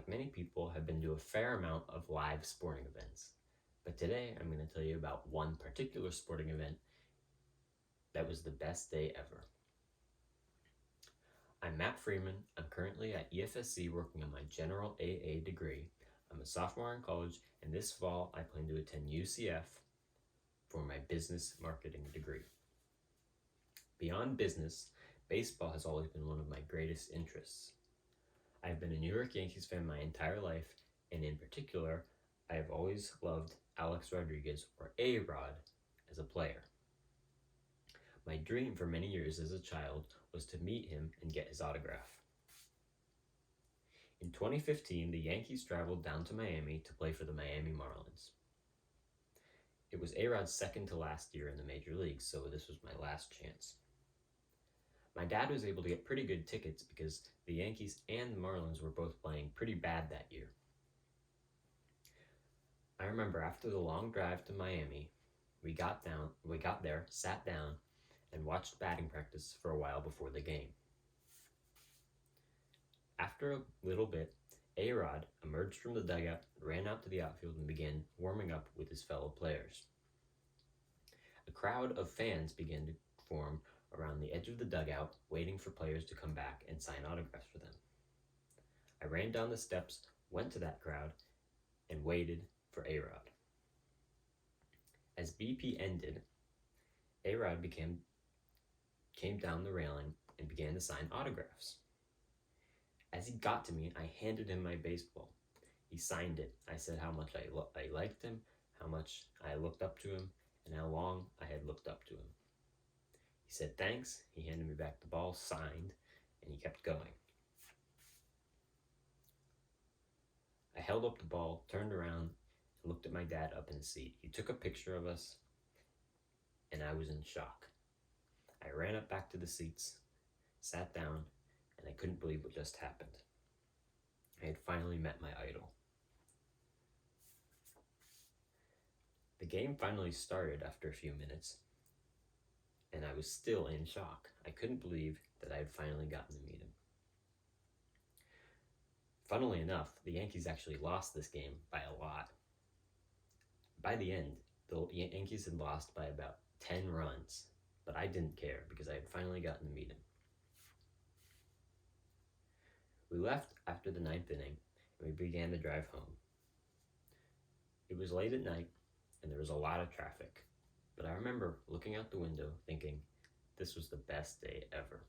like many people, have been to a fair amount of live sporting events. But today I'm going to tell you about one particular sporting event that was the best day ever. I'm Matt Freeman. I'm currently at EFSC working on my General AA degree. I'm a sophomore in college, and this fall I plan to attend UCF for my business marketing degree. Beyond business, baseball has always been one of my greatest interests. I have been a New York Yankees fan my entire life, and in particular, I have always loved Alex Rodriguez, or A-Rod, as a player. My dream for many years as a child was to meet him and get his autograph. In 2015, the Yankees traveled down to Miami to play for the Miami Marlins. It was A-Rod's second to last year in the major leagues, so this was my last chance. My dad was able to get pretty good tickets because the Yankees and the Marlins were both playing pretty bad that year. I remember after the long drive to Miami, we got there, sat down, and watched batting practice for a while before the game. After a little bit, A-Rod emerged from the dugout, ran out to the outfield, and began warming up with his fellow players. A crowd of fans began to form around the edge of the dugout, waiting for players to come back and sign autographs for them. I ran down the steps, went to that crowd, and waited for A-Rod. As BP ended, A-Rod came down the railing and began to sign autographs. As he got to me, I handed him my baseball. He signed it. I said how much I liked him, how much I looked up to him, and how long I had looked up to him. He said thanks, he handed me back the ball, signed, and he kept going. I held up the ball, turned around, and looked at my dad up in the seat. He took a picture of us, and I was in shock. I ran up back to the seats, sat down, and I couldn't believe what just happened. I had finally met my idol. The game finally started after a few minutes, and I was still in shock. I couldn't believe that I had finally gotten to meet him. Funnily enough, the Yankees actually lost this game by a lot. By the end, the Yankees had lost by about 10 runs, but I didn't care because I had finally gotten to meet him. We left after the 9th inning, and we began to drive home. It was late at night, and there was a lot of traffic, but I remember looking out the window thinking, this was the best day ever.